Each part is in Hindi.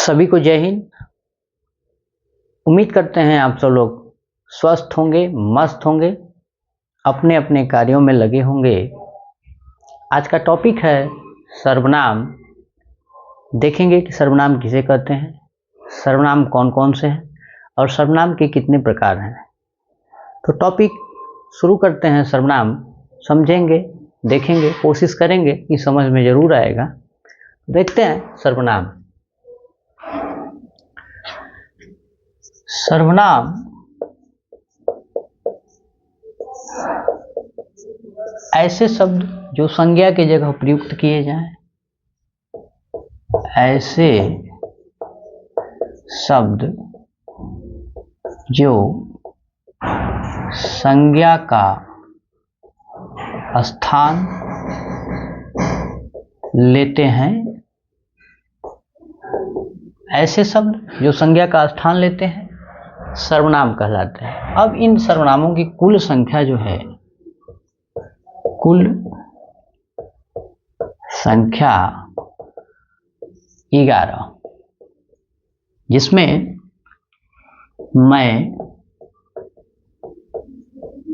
सभी को जय हिंद। उम्मीद करते हैं आप सब लोग स्वस्थ होंगे, मस्त होंगे, अपने अपने कार्यों में लगे होंगे। आज का टॉपिक है सर्वनाम। देखेंगे कि सर्वनाम किसे कहते हैं, सर्वनाम कौन कौन से हैं और सर्वनाम के कितने प्रकार हैं। तो टॉपिक शुरू करते हैं। सर्वनाम समझेंगे, देखेंगे, कोशिश करेंगे कि समझ में ज़रूर आएगा। देखते हैं सर्वनाम। सर्वनाम ऐसे शब्द जो संज्ञा की जगह प्रयुक्त किए जाएं, ऐसे शब्द जो संज्ञा का स्थान लेते हैं, ऐसे शब्द जो संज्ञा का स्थान लेते हैं सर्वनाम कहलाते हैं। अब इन सर्वनामों की कुल संख्या जो है, कुल संख्या 11, जिसमें मैं,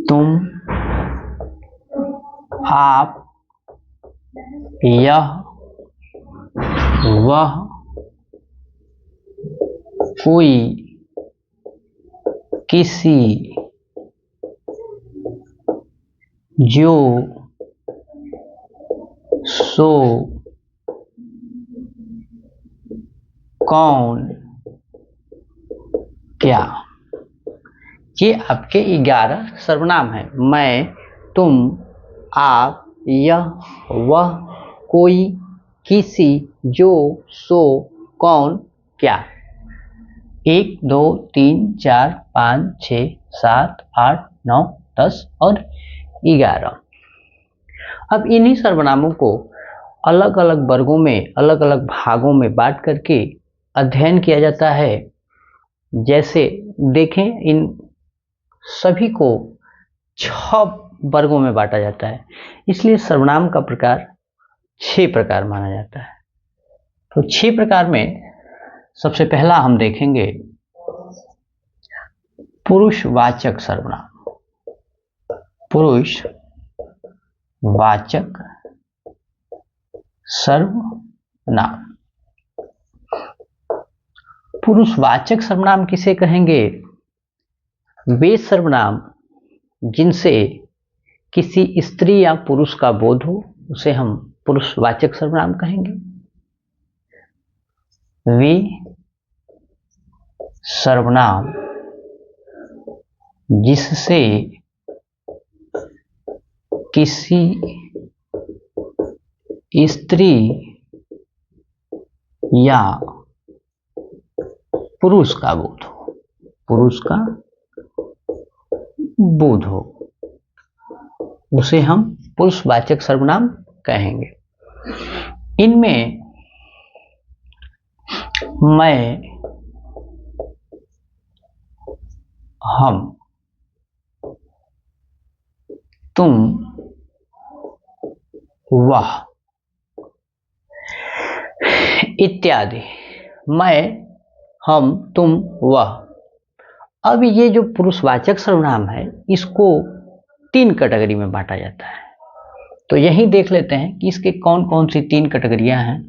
तुम, आप, यह, वह, कोई, किसी, जो, सो, कौन, क्या, ये आपके 11 सर्वनाम हैं। मैं, तुम, आप, यह, वह, कोई, किसी, जो, सो, कौन, क्या। 1 2 3 4 5 6 7 8 9 10 और 11। अब इन्हीं सर्वनामों को अलग अलग वर्गों में, अलग अलग भागों में बांट करके अध्ययन किया जाता है। जैसे देखें, इन सभी को 6 वर्गों में बांटा जाता है, इसलिए सर्वनाम का प्रकार 6 प्रकार माना जाता है। तो 6 प्रकार में सबसे पहला हम देखेंगे पुरुषवाचक सर्वनाम। पुरुषवाचक सर्वनाम। पुरुषवाचक सर्वनाम किसे कहेंगे? वे सर्वनाम जिनसे किसी स्त्री या पुरुष का बोध हो, उसे हम पुरुषवाचक सर्वनाम कहेंगे। वे सर्वनाम जिससे किसी स्त्री या पुरुष का बोध हो, पुरुष का बोध हो, उसे हम पुरुषवाचक सर्वनाम कहेंगे। इनमें मैं, हम, तुम, वह इत्यादि। मैं, हम, तुम, वह। अब ये जो पुरुषवाचक सर्वनाम है, इसको 3 कैटेगरी में बांटा जाता है। तो यही देख लेते हैं कि इसके कौन कौन सी 3 कैटेगरियां हैं।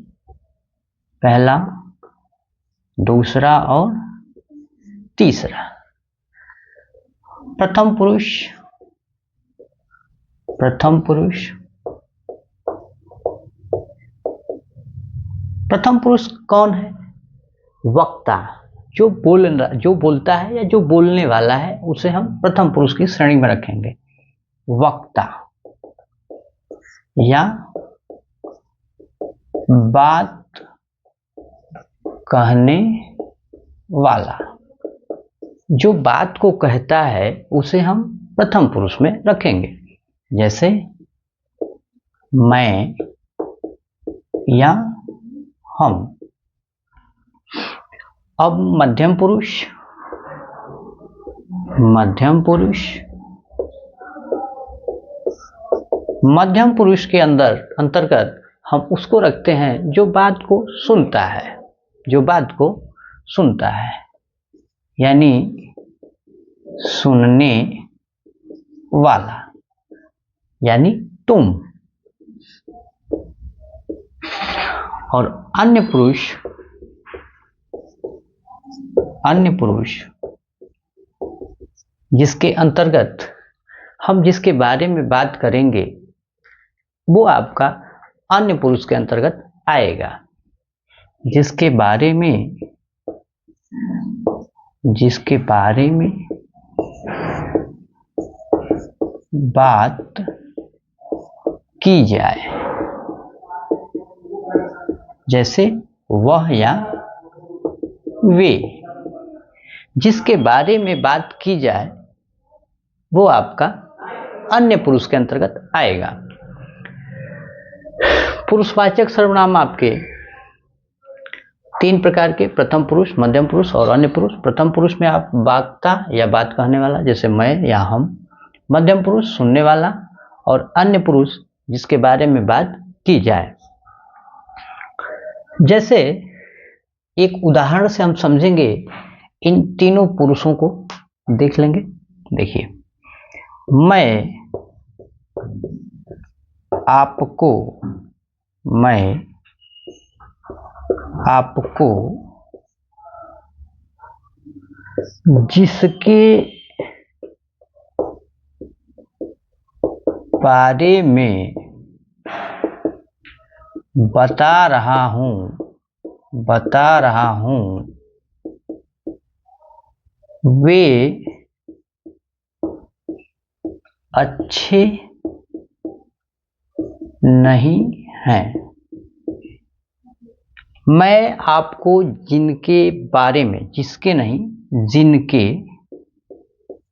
पहला, दूसरा और तीसरा। प्रथम पुरुष। प्रथम पुरुष। प्रथम पुरुष कौन है? वक्ता, जो बोलता है या जो बोलने वाला है, उसे हम प्रथम पुरुष की श्रेणी में रखेंगे। वक्ता या बात कहने वाला, जो बात को कहता है उसे हम प्रथम पुरुष में रखेंगे। जैसे मैं या हम। अब मध्यम पुरुष। मध्यम पुरुष। मध्यम पुरुष के अंतर्गत हम उसको रखते हैं जो बात को सुनता है, जो बात को सुनता है, यानी सुनने वाला, यानी तुम। और अन्य पुरुष जिसके अंतर्गत हम जिसके बारे में बात करेंगे वो आपका अन्य पुरुष के अंतर्गत आएगा। जिसके बारे में बात की जाए, जैसे वह या वे। जिसके बारे में बात की जाए वो आपका अन्य पुरुष के अंतर्गत आएगा। पुरुषवाचक सर्वनाम आपके 3 प्रकार के, प्रथम पुरुष, मध्यम पुरुष और अन्य पुरुष। प्रथम पुरुष में आप वाक्ता या बात कहने वाला, जैसे मैं या हम। मध्यम पुरुष सुनने वाला, और अन्य पुरुष जिसके बारे में बात की जाए। जैसे एक उदाहरण से हम समझेंगे, इन तीनों पुरुषों को देख लेंगे। देखिए, मैं आपको जिसके बारे में बता रहा हूं वे अच्छे नहीं हैं। मैं आपको जिनके बारे में, जिसके नहीं,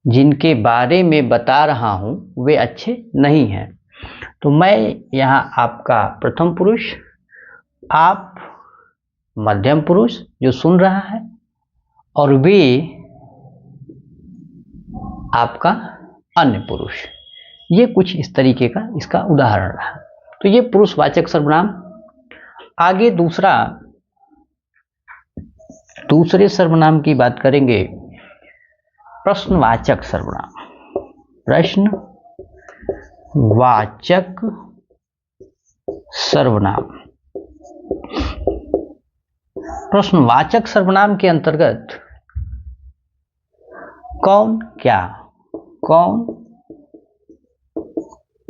जिनके बारे में बता रहा हूं वे अच्छे नहीं हैं। तो मैं यहाँ आपका प्रथम पुरुष, आप मध्यम पुरुष जो सुन रहा है, और वे आपका अन्य पुरुष। ये कुछ इस तरीके का इसका उदाहरण रहा। तो ये पुरुषवाचक सर्वनाम। आगे दूसरे सर्वनाम की बात करेंगे, प्रश्नवाचक सर्वनाम। प्रश्नवाचक सर्वनाम। प्रश्नवाचक सर्वनाम के अंतर्गत कौन,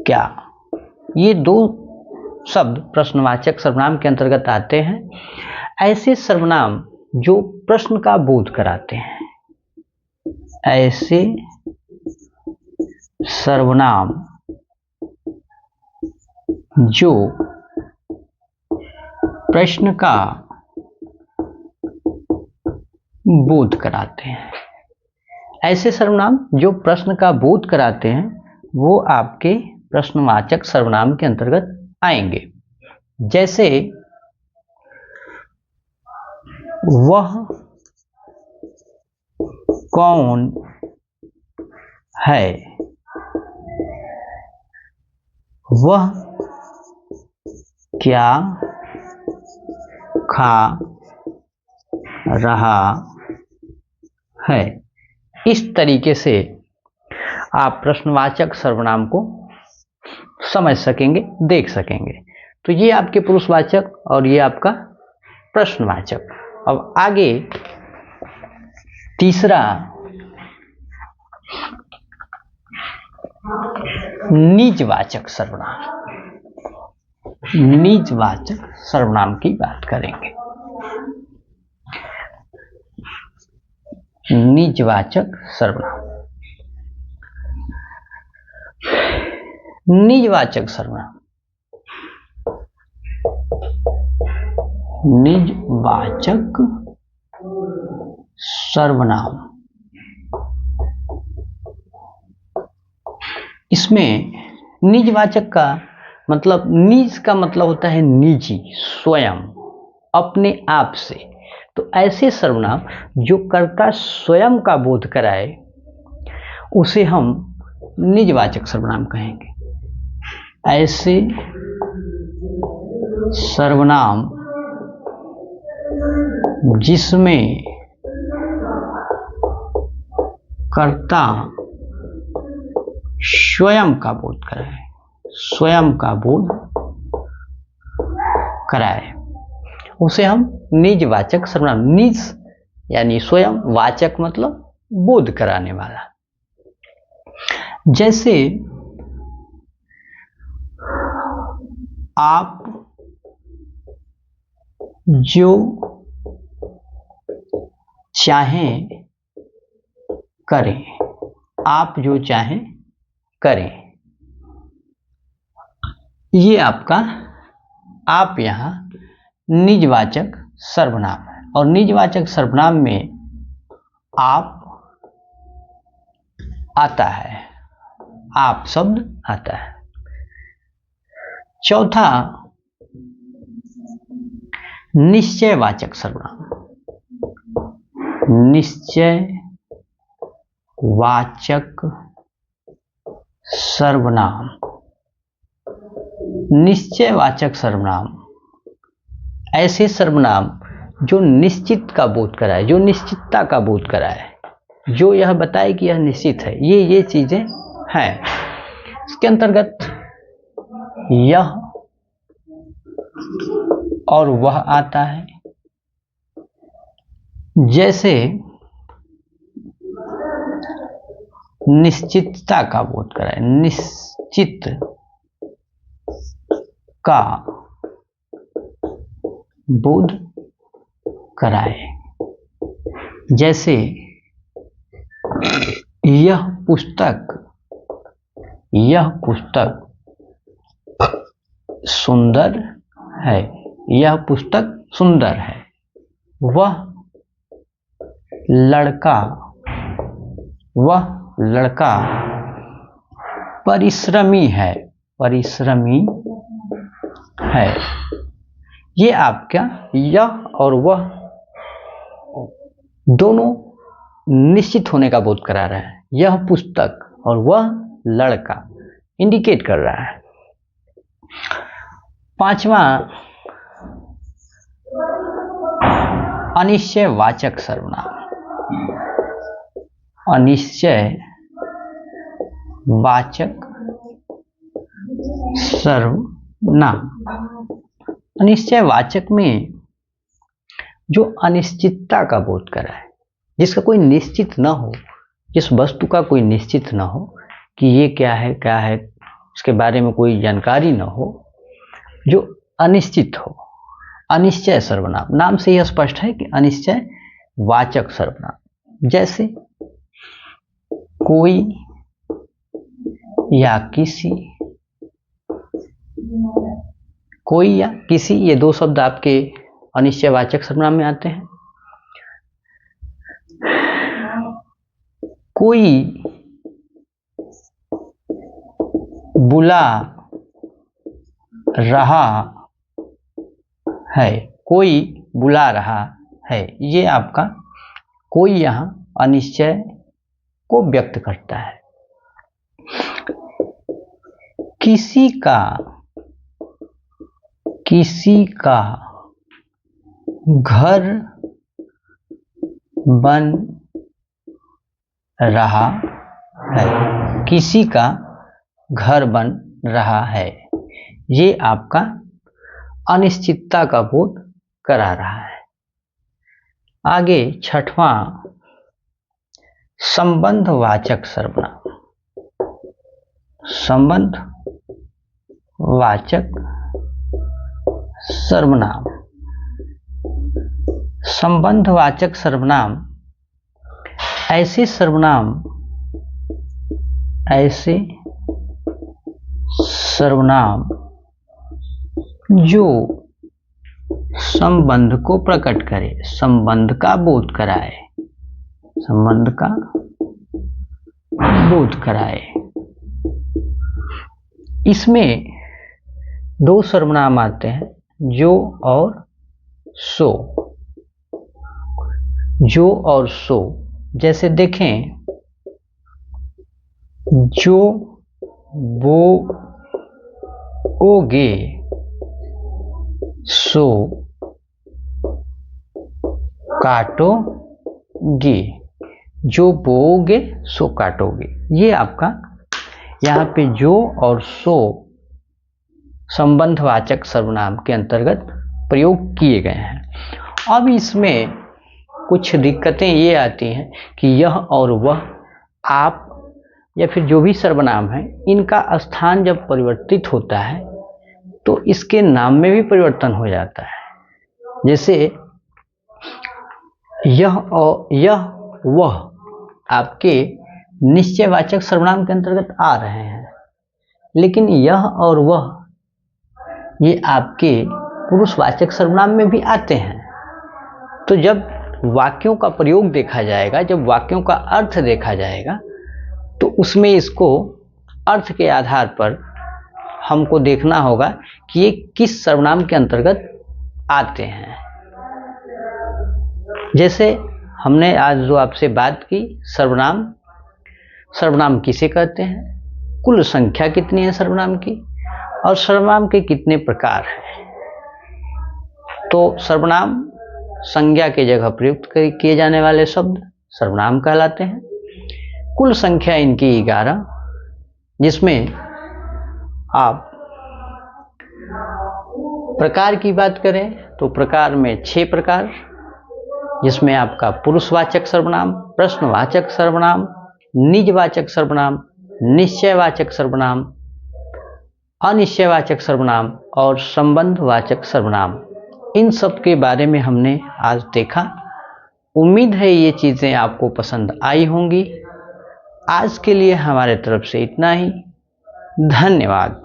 क्या, ये 2 शब्द प्रश्नवाचक सर्वनाम के अंतर्गत आते हैं। ऐसे सर्वनाम जो प्रश्न का बोध कराते हैं, ऐसे सर्वनाम जो प्रश्न का बोध कराते हैं, ऐसे सर्वनाम जो प्रश्न का बोध कराते हैं, वो आपके प्रश्नवाचक सर्वनाम के अंतर्गत आएंगे। जैसे वह कौन है, वह क्या खा रहा है। इस तरीके से आप प्रश्नवाचक सर्वनाम को समझ सकेंगे, देख सकेंगे। तो ये आपके पुरुषवाचक और ये आपका प्रश्नवाचक। अब आगे तीसरा निजवाचक सर्वनाम। निजवाचक सर्वनाम की बात करेंगे। निजवाचक सर्वनाम। निजवाचक सर्वनाम। निजवाचक सर्वनाम, इसमें निजवाचक का मतलब, निज का मतलब होता है निजी, स्वयं, अपने आप से। तो ऐसे सर्वनाम जो कर्ता स्वयं का बोध कराए उसे हम निजवाचक सर्वनाम कहेंगे। ऐसे सर्वनाम जिसमें कर्ता स्वयं का बोध कराए, स्वयं का बोध कराए, उसे हम निजवाचक सर्वनाम, निज यानी स्वयं, वाचक मतलब बोध कराने वाला। जैसे आप जो चाहें करें, आप जो चाहें करें, ये आपका आप यहाँ निजवाचक सर्वनाम है। और निजवाचक सर्वनाम में आप आता है, आप शब्द आता है। चौथा निश्चयवाचक सर्वनाम, निश्चयवाचक सर्वनाम। निश्चयवाचक सर्वनाम ऐसे सर्वनाम जो निश्चित का बोध कराए, जो निश्चितता का बोध कराए, जो यह बताए कि यह निश्चित है, ये चीजें हैं। इसके अंतर्गत यह और वह आता है। जैसे निश्चितता का बोध कराए, निश्चित का बोध कराए। जैसे यह पुस्तक सुंदर है, यह पुस्तक सुंदर है। वह लड़का परिश्रमी है, ये आपका यह और वह दोनों निश्चित होने का बोध करा रहा है। यह पुस्तक और वह लड़का इंडिकेट कर रहा है। पांचवा अनिश्चयवाचक सर्वनाम, अनिश्चयवाचक सर्वनाम। अनिश्चयवाचक में जो अनिश्चितता का बोध कराए, जिसका कोई निश्चित न हो, जिस वस्तु का कोई निश्चित न हो कि ये क्या है उसके बारे में कोई जानकारी न हो, जो अनिश्चित हो, अनिश्चय सर्वनाम। नाम से यह स्पष्ट है कि अनिश्चय वाचक सर्वनाम। जैसे कोई या किसी, कोई या किसी, ये दो शब्द आपके अनिश्चयवाचक सर्वनाम में आते हैं। कोई बुला रहा है, कोई बुला रहा है, ये आपका कोई यहाँ अनिश्चय को व्यक्त करता है। किसी का घर बन रहा है, किसी का घर बन रहा है, ये आपका अनिश्चितता का बोध करा रहा है। आगे छठवां संबंधवाचक सर्वनाम, संबंधवाचक सर्वनाम। संबंधवाचक सर्वनाम ऐसे सर्वनाम जो संबंध को प्रकट करे, संबंध का बोध कराए, संबंध का बोध कराए। इसमें दो सर्वनाम आते हैं, जो और सो। जो और सो, जैसे देखें, जो बोओगे सो काटोगे, जो बोओगे सो काटोगे। ये आपका यहाँ पे जो और सो संबंधवाचक सर्वनाम के अंतर्गत प्रयोग किए गए हैं। अब इसमें कुछ दिक्कतें ये आती हैं कि यह और वह, आप या फिर जो भी सर्वनाम है, इनका स्थान जब परिवर्तित होता है तो इसके नाम में भी परिवर्तन हो जाता है। जैसे यह और यह वह आपके निश्चयवाचक सर्वनाम के अंतर्गत आ रहे हैं, लेकिन यह और वह ये आपके पुरुषवाचक सर्वनाम में भी आते हैं। तो जब वाक्यों का प्रयोग देखा जाएगा, जब वाक्यों का अर्थ देखा जाएगा, तो उसमें इसको अर्थ के आधार पर हमको देखना होगा कि ये किस सर्वनाम के अंतर्गत आते हैं। जैसे हमने आज जो आपसे बात की, सर्वनाम किसे कहते हैं, कुल संख्या कितनी है सर्वनाम की, और सर्वनाम के कितने प्रकार हैं। तो सर्वनाम संज्ञा के जगह प्रयुक्त किए जाने वाले शब्द सर्वनाम कहलाते हैं। कुल संख्या इनकी 11, जिसमें आप प्रकार की बात करें तो प्रकार में 6 प्रकार, जिसमें आपका पुरुषवाचक सर्वनाम, प्रश्नवाचक सर्वनाम, निजवाचक सर्वनाम, निश्चयवाचक सर्वनाम, अनिश्चयवाचक सर्वनाम और संबंधवाचक सर्वनाम, इन सब के बारे में हमने आज देखा। उम्मीद है ये चीज़ें आपको पसंद आई होंगी। आज के लिए हमारे तरफ से इतना ही। धन्यवाद।